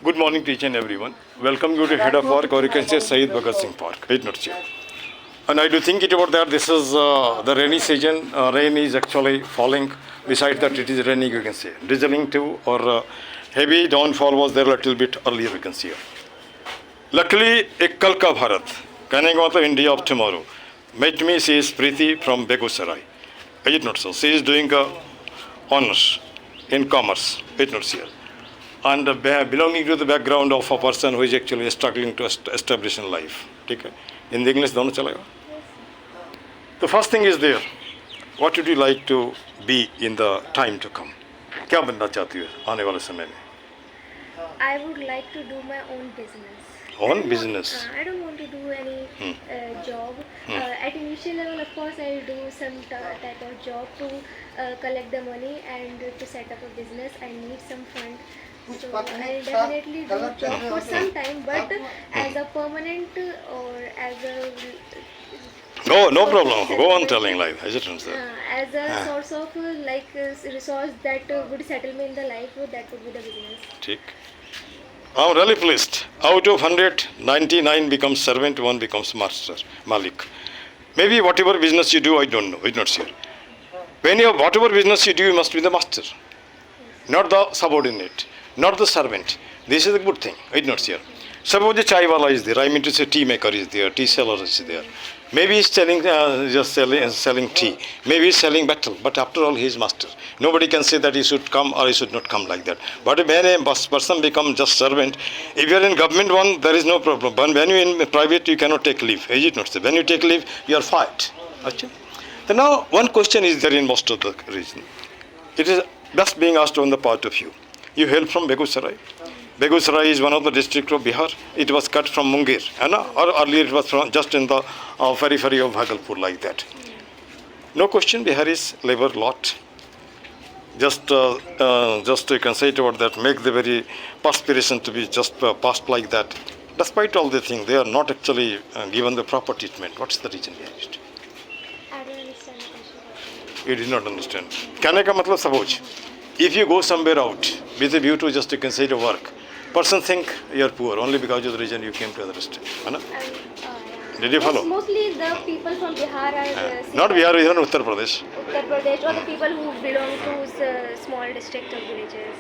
Good morning to each and everyone. Welcome you to Head of Park, or you can say Saeed Bhagat Singh Park. Right, not here. And I do think it about that. This is the rainy season. Rain is actually falling. Besides that, it is raining. You can say drizzling too, or heavy downfall was there a little bit earlier. We can see. Luckily, एक कल का भारत कहने का मतलब India of tomorrow. Met me, she is Preeti from Begusarai. Is it not so? She is doing honors in commerce. Is it not here? And belonging to the background of a person who is actually struggling to establish in life. ठीक है? In the English दोनों चलेगा. The first thing is there. What would you like to be in the time to come? क्या बनना चाहती हो आने वाले समय में? I would like to do my own business. Own business. I don't want to do any job. At initial level, of course, I'll do some type of job to collect the money and to set up a business. I need some fund. So I'll definitely do job for some time, but as a permanent or as a No problem. Go on telling life. Is it not so? as a source of resource that would settle me in the life, that would be the business. ठीक. I'm really pleased. Out of 100, 99 becomes servant, one becomes master, Malik. Maybe whatever business you do, I don't know. It's not sure. When you whatever business you do, you must be the master, not the subordinate, not the servant. This is a good thing. It's not here. Suppose the chai wala is there. I mean to say tea maker is there, tea seller is there. Maybe he's selling just selling tea. Maybe he's selling metal. But after all, he is master. Nobody can say that he should come or he should not come like that. But when a person becomes just servant, if you are in government one, there is no problem. But when you are in private, you cannot take leave. Is it not so? When you take leave, you are fired. Achha? So now one question is there in most of the region. It is just being asked on the part of you. You hail from Begusarai. Begusarai is one of the districts of Bihar. It was cut from Munger, or earlier it was from just in the periphery of Bhagalpur like that. No question, Bihar is labor lot. Just you can say it about that, make the very perspiration to be just passed like that. Despite all the things, they are not actually given the proper treatment. What's the reason behind it? I don't understand the question. You did not understand. कहने का मतलब suppose, if you go somewhere out with a view to just you can say to work, person think you are poor only because of the reason you came to the district. Yeah. Did you follow? Mostly the people from Bihar are Not Bihar, even Uttar Pradesh. Uttar Pradesh, or the people who belong to small district or villages.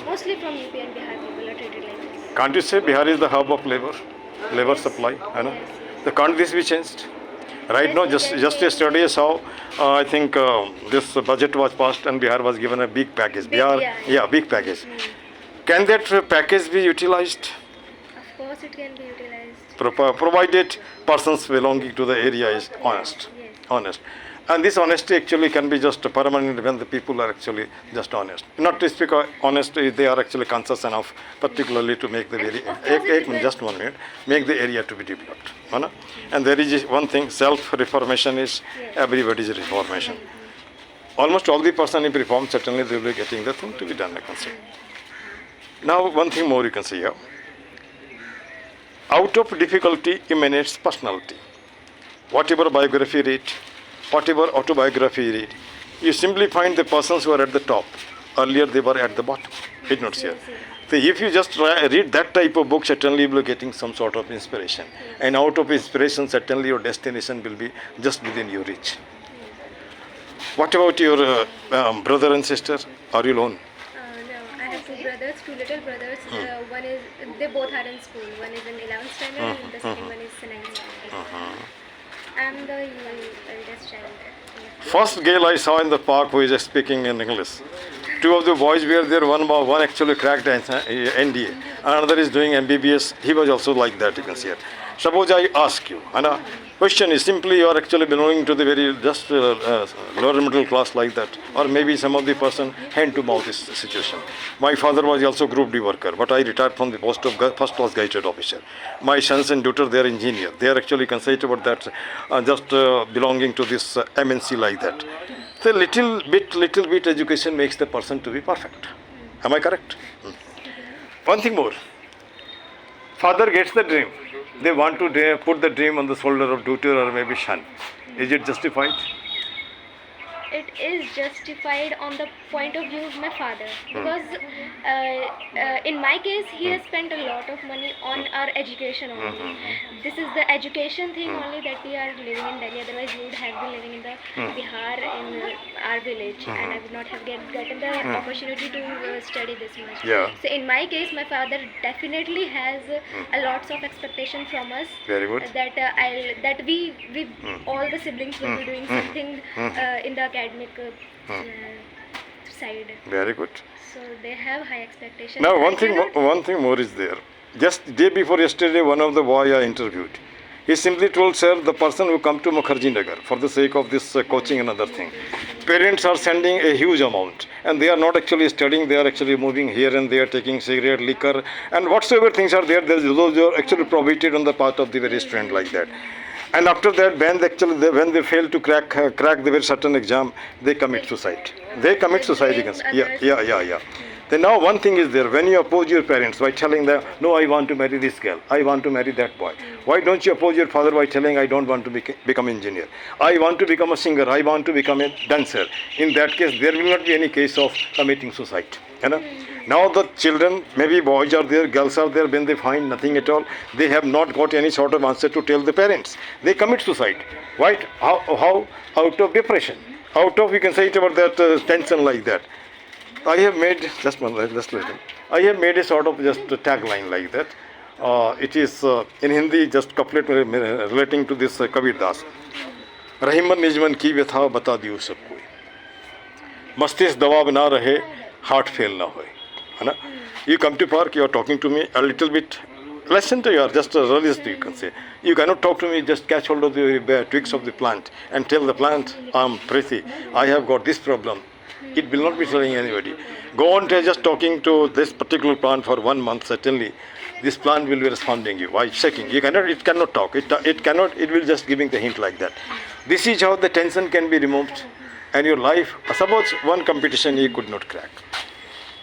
Mostly from UP and Bihar people are treated like this. Can't you say Bihar is the hub of labor supply? The can't this be changed? Right now, just yesterday I saw, I think this budget was passed and Bihar was given a big package. Big package. Can that package be utilized? Of course, it can be utilized. Provided persons belonging to the area is honest. Yes. Honest. And this honesty actually can be just permanent when the people are actually just honest. Not to speak honest, they are actually conscious enough, particularly to make the very, just 1 minute, make the area to be developed. And there is one thing, self-reformation is everybody's reformation. Almost all the person if reform, certainly they will be getting the thing to be done, I can say. Now, one thing more you can say here. Out of difficulty emanates personality. Whatever biography read, whatever autobiography you read, you simply find the persons who are at the top. Earlier they were at the bottom. It's not here. So if you just read that type of book, certainly you will be getting some sort of inspiration. And out of inspiration, certainly your destination will be just within your reach. What about your brother and sister? Are you alone? No, I have two brothers, two little brothers. One is, they both are in school. One is in 11th standard and the second one is in 9th standard. I'm the eldest child. First girl I saw in the park who is speaking in English. Two of the boys were there, one actually cracked NDA, another is doing MBBS. He was also like that, you can see it. Suppose I ask you, question is simply you are actually belonging to the very just lower middle class like that, or maybe some of the person hand to mouth this situation. My father was also group D worker, but I retired from the post of first class gazetted officer. My sons and daughter, they are engineer. They are actually concerned about that, just belonging to this MNC like that. So little bit education makes the person to be perfect. Am I correct? One thing more. Father gets the dream. They want to put the dream on the shoulder of daughter or maybe son. Is it justified? it is justified on the point of view of my father, because in my case he has spent a lot of money on our education only. This is the education thing only that we are living in Delhi, otherwise we would have been living in the Bihar in our village, and I would not have gotten the opportunity to study this much. Yeah. So in my case my father definitely has a lots of expectation from us, Very good. that we all the siblings will be doing something in the academic side. Very good. So they have high expectations. Now, I one thing more is there. Just day before yesterday, one of the boy I interviewed, he simply told, sir, the person who come to Mukherjee Nagar for the sake of this coaching and other thing, parents are sending a huge amount, and they are not actually studying. They are actually moving here and there, taking cigarette, liquor, and whatsoever things are there. Those are actually prohibited on the part of the very student like that. And after that, when they fail to crack the very certain exam, they commit suicide. They commit suicide against. Yeah. Then now one thing is there, when you oppose your parents by telling them, no, I want to marry this girl, I want to marry that boy. Why don't you oppose your father by telling, I don't want to become engineer, I want to become a singer, I want to become a dancer. In that case, there will not be any case of committing suicide. You know? Now the children, maybe boys are there, girls are there, when they find nothing at all, they have not got any sort of answer to tell the parents. They commit suicide. Right? How? Out of depression. Out of, you can say it about that tension like that. I have made, just listen. I have made a sort of just a tagline like that. It is in Hindi, just couplet relating to this Kabir Das. Rahiman निजमन की व्यथा बता दियो सबको, मस्तिष्क दबाव ना रहे, heart fail ना होए, है ना? You come to park, you are talking to me a little bit. Listen to you, just a realist, you can say. You cannot talk to me, just catch hold of the twigs of the plant and tell the plant, I'm Preeti, I have got this problem. It will not be telling anybody. Go on to just talking to this particular plant for 1 month, certainly this plant will be responding you. Why checking? It cannot talk. It will just giving the hint like that. This is how the tension can be removed. And your life, suppose one competition you could not crack.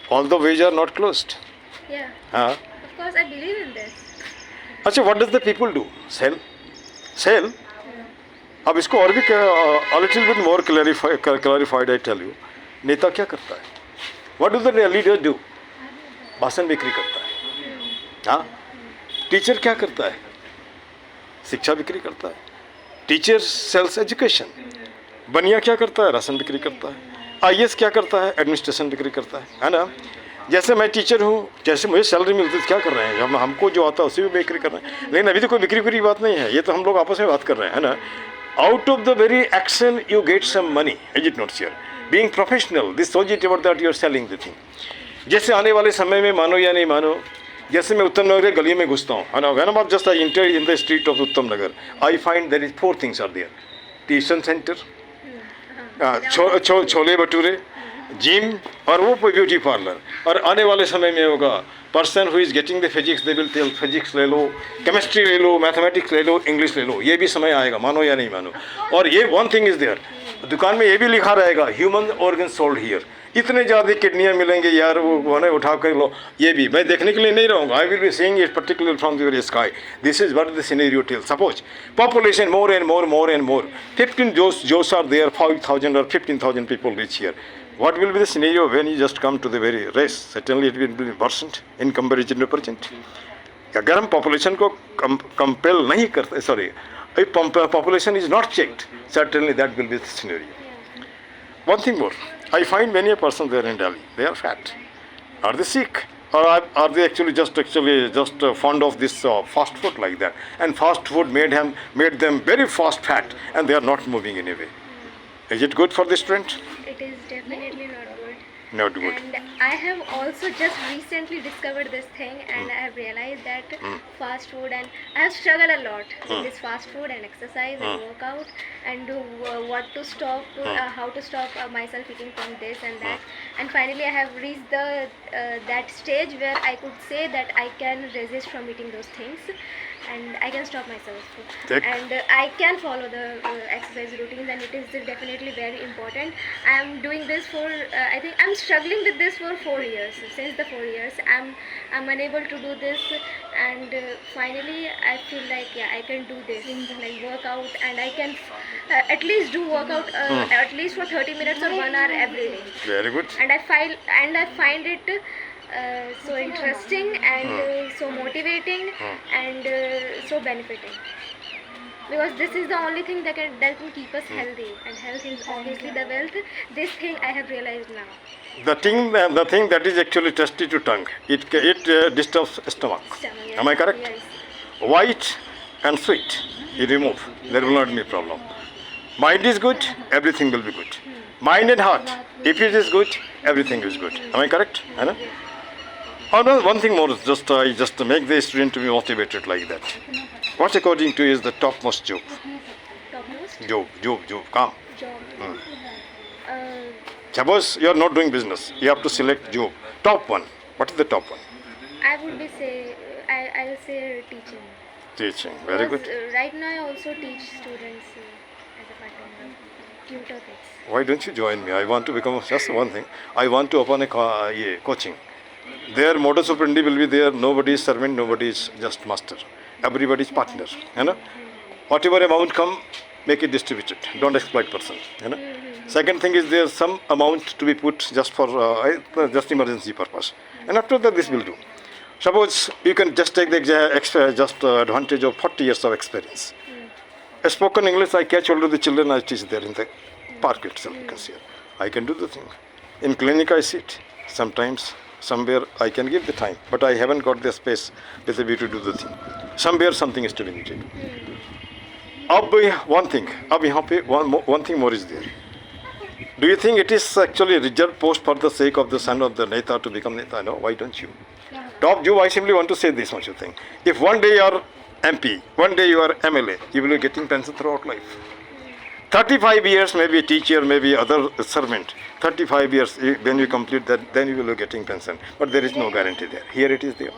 All the ways are not closed. Yeah. Huh? Of course, I believe in this. अच्छा, what does the people do? Sell? अब इसको और भी a little bit more clarified I tell you. नेता क्या करता है? What do the leader do? भाषण बिक्री करता है. हाँ? टीचर क्या करता है? शिक्षा बिक्री करता है. Teacher sells education. बनिया क्या करता है? राशन बिक्री करता है. आईएएस क्या करता है? एडमिनिस्ट्रेशन बिक्री करता है ना? जैसे मैं टीचर हूँ, जैसे मुझे सैलरी मिलती है, क्या कर रहे हैं? हमको जो आता है उसी भी बिक्री कर रहे हैं. लेकिन अभी तो कोई बिक्री की बात नहीं है, ये तो हम लोग आपस में बात कर रहे हैं, है ना? Out of the very action you get some money, is it not sure? Being professional, this shows it about that you are selling the thing. जैसे आने वाले समय में मानो या नहीं मानो, जैसे मैं उत्तम नगर गली में घुसता हूँ, है ना? When I'm just enter in the street of उत्तम नगर, I find there is 4 things are there: tuition centre, chole bhature, gym और वो ब्यूटी पार्लर. और आने वाले समय में होगा person who is getting the physics, they will tell physics ले लो, केमिस्ट्री ले लो, मैथमेटिक्स ले लो, इंग्लिश ले लो. ये भी समय आएगा, मानो या नहीं मानो. और ये वन थिंग इज देयर, दुकान में ये भी लिखा रहेगा ह्यूमन ऑर्गन सोल्ड हियर. इतने ज़्यादा किडनियाँ मिलेंगे यार, वो ने उठा कर लो. ये भी मैं देखने के लिए नहीं रहूँगा. I will be seeing it particular from the very sky. This is what the scenario tell. Suppose population more and more, 15 Joes are there, 5,000 or 15,000 people reach here. What will be the scenario when you just come to the very race? Certainly it will be worsened in comparison to present. अगर हम population को compel नहीं करते, sorry, if population is not checked, certainly that will be the scenario. One thing more, I find many a person there in Delhi, they are fat. Are they sick? Or are they actually just fond of this fast food like that? And fast food made them very fast fat, and they are not moving anyway. Is it good for the student? It is definitely not good. Not good. And I have also just recently discovered this thing, and I have realized that fast food, and I have struggled a lot with this fast food and exercise and workout, and what to stop, how to stop myself eating from this and that. And finally I have reached that stage where I could say that I can resist from eating those things, and I can stop myself. And I can follow the exercise routines, and it is definitely very important. I am doing this for, I think I'm struggling with this for 4 years. Since the 4 years, I'm unable to do this, and finally I feel like I can do this, like work out, and I can at least do workout at least for 30 minutes or 1 hour every day. Very good. And I find it so interesting and so motivating and so benefiting. Because this is the only thing that can keep us healthy, and health is obviously the wealth. This thing I have realized now. The thing that is actually tasty to tongue, it disturbs stomach. Stomach, Am I correct? Yes. White and sweet, you remove. There will not be a problem. Mind is good, everything will be good. Mind and heart, if it is good, everything is good. Am I correct? Anna? Oh, no, one thing more, I just make the student to be motivated like that. What according to you is the topmost job? Topmost Job, come. job. Suppose you are not doing business, you have to select job. Top one. What is the top one? I would be say I'll say teaching. Teaching. Very Because, good. right now I also teach students as a part-time job, tutor kids. Why don't you join me? I want to become just one thing. I want to open a coaching. Their modus operandi will be there. Nobody is servant, nobody is just master. Everybody is partner. You know? Whatever amount come, make it distributed. Don't exploit person. You know? Second thing is there some amount to be put just for just emergency purpose. And after that this will do. Suppose you can just take the advantage of 40 years of experience. Spoken English, I catch hold of the children, I teach there in the park itself. You can see. I can do the thing. In clinic I sit. Sometimes, somewhere I can give the time, but I haven't got the space with the view to do the thing. Somewhere something is to be needed. One thing more is there. Do you think it is actually a reserved post for the sake of the son of the Neta to become Neta? No, why don't you? Top Jew, I simply want to say this much thing. If one day you are MP, one day you are MLA, you will be getting pension throughout life. 35 years, maybe a teacher, maybe other servant. 35 years, when you complete that, then you will be getting pension. But there is no guarantee there. Here it is there.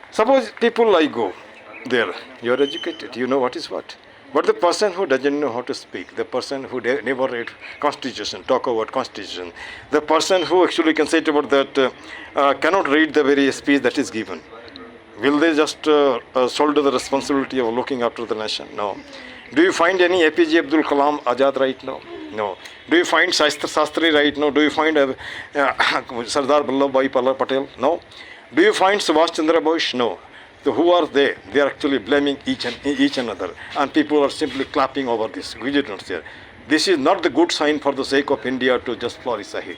Suppose people like go there, you are educated, you know what is what. But the person who doesn't know how to speak, the person who never read constitution, talk about constitution, the person who actually can say about that cannot read the very speech that is given, will they just shoulder the responsibility of looking after the nation? No. Do you find any APJ Abdul Kalam Azad right now? No. Do you find Shastri right now? Do you find Sardar Vallabhbhai Patel? No. Do you find Subhash Chandra Bose? No. So who are they? They are actually blaming each another, and people are simply clapping over this. We did not say. This is not the good sign for the sake of India to just flourish ahead.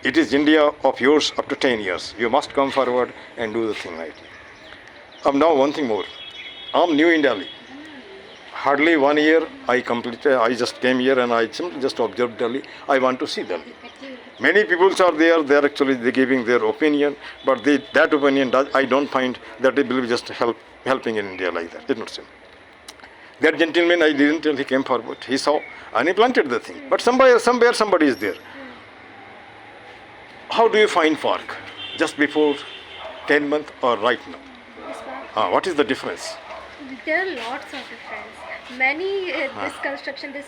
It is India of yours up to 10 years. You must come forward and do the thing right. Now one thing more. I'm new in Delhi. Hardly 1 year I completed. I just came here and I simply just observed Delhi. I want to see Delhi. Many people are there. They are actually giving their opinion, but that opinion I don't find that it will be just helping in India like that. Did not say. That gentleman, I didn't tell, he came forward. He saw and he planted the thing. But somewhere somebody is there. How do you find park? Just before 10 months or right now? What is the difference? There are lots of difference. Many this construction, this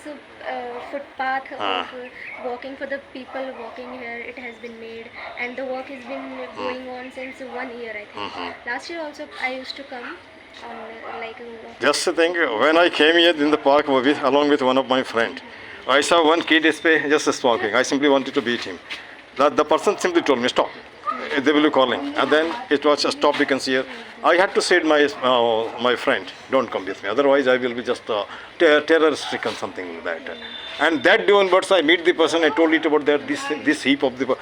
footpath of walking for the people walking here, it has been made, and the work has been going on since 1 year, I think. Last year also I used to come on Just the thing, when I came here in the park along with one of my friends, I saw one kid just smoking. I simply wanted to beat him. The person simply told me, stop. They will be calling. And then it was a stop, you can see here. I had to say to my friend, don't come with me. Otherwise, I will be just terror-stricken, something like that. And that day onwards, I meet the person. I told it about that this heap of the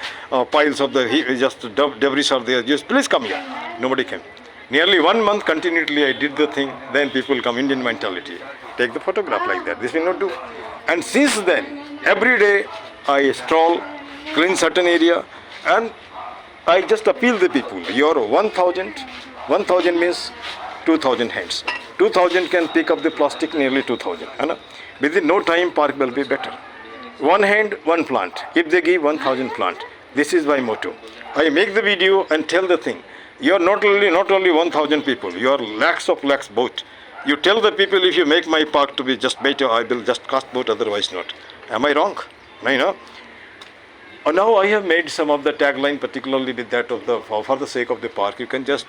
piles of the just debris are there. Just please come here. Nobody came. Nearly 1 month continually, I did the thing. Then people come, Indian mentality. Take the photograph like that. This will not do. And since then, every day, I stroll, clean certain area, and I just appeal the people. Your 1,000 means 2,000 hands. 2,000 can pick up the plastic, nearly 2,000. Within no time, park will be better. One hand, one plant. If they give 1,000 plant, this is my motto. I make the video and tell the thing. You are not only 1,000 people. You are lakhs of lakhs both. You tell the people, if you make my park to be just better, I will just cast vote, otherwise not. Am I wrong? No. now I have made some of the tagline, particularly with that of the for the sake of the park. You can just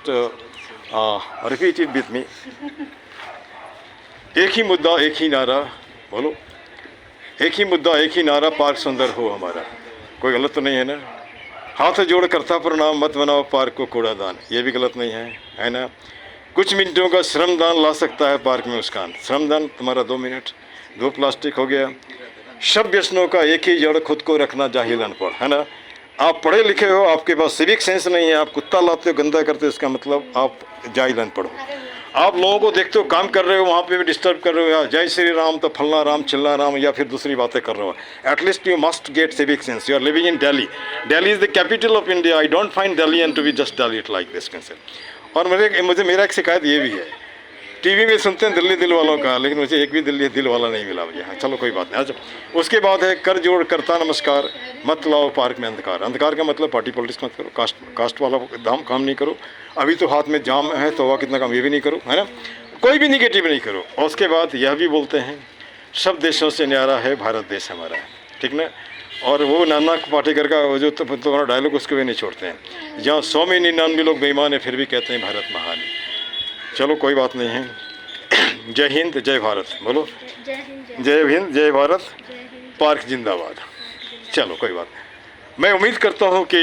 repeat it with me. एक ही मुद्दा एक ही नारा, बोलो। एक ही मुद्दा एक ही नारा, park सुंदर हो हमारा। कोई गलत तो नहीं है ना? हाथ जोड़ करता प्रणाम, मत बनाओ पार्क को कूड़ादान, ये भी गलत नहीं है ना? कुछ मिनटों का श्रमदान ला सकता है पार्क में मुस्कान। श्रमदान तुम्हारा 2 मिनट, 2 प्लास्टिक हो गया। सब व्यसनों का एक ही जड़, खुद को रखना जाहिल अनपढ़, है ना? आप पढ़े लिखे हो, आपके पास सिविक सेंस नहीं है, आप कुत्ता लाते हो, गंदा करते हो, इसका मतलब आप जाहिल अनपढ़ हो। आप लोगों को देखते हो काम कर रहे हो, वहाँ पे भी डिस्टर्ब कर रहे हो, या जय श्री राम तो फलना राम चिल्ला राम, या फिर दूसरी बातें कर रहे हो। At least you must get civic sense. You are living in Delhi. Delhi is the capital of India. I don't find Delhi and to be just Delhi it like this concept. और मेरा एक शिकायत ये भी है, टीवी में सुनते हैं दिल्ली दिल वालों का, लेकिन मुझे एक भी दिल्ली दिल वाला नहीं मिला मुझे। हाँ चलो कोई बात नहीं। अच्छा, उसके बाद है कर जोड़ करता नमस्कार, मत लाओ पार्क में अंधकार। अंधकार का मतलब पार्टी पॉलिटिक्स मत करो, कास्ट वाला काम नहीं करो। अभी तो हाथ में जाम है तो कितना काम, ये भी नहीं करो, है ना? कोई भी निगेटिव नहीं करो। और उसके बाद यह भी बोलते हैं, सब देशों से न्यारा है भारत देश हमारा, ठीक ना? और वो नाना पाटेकर का वो जो तुम्हारा डायलॉग, उसको भी नहीं छोड़ते हैं। जहाँ 100 में 99 लोग बेईमान है, फिर भी कहते हैं भारत महान है। चलो कोई बात नहीं है। जय हिंद, जय भारत, बोलो। जय हिंद, जय हिंद, जय भारत, जय हिंद। पार्क जिंदाबाद। चलो कोई बात नहीं। मैं उम्मीद करता हूँ कि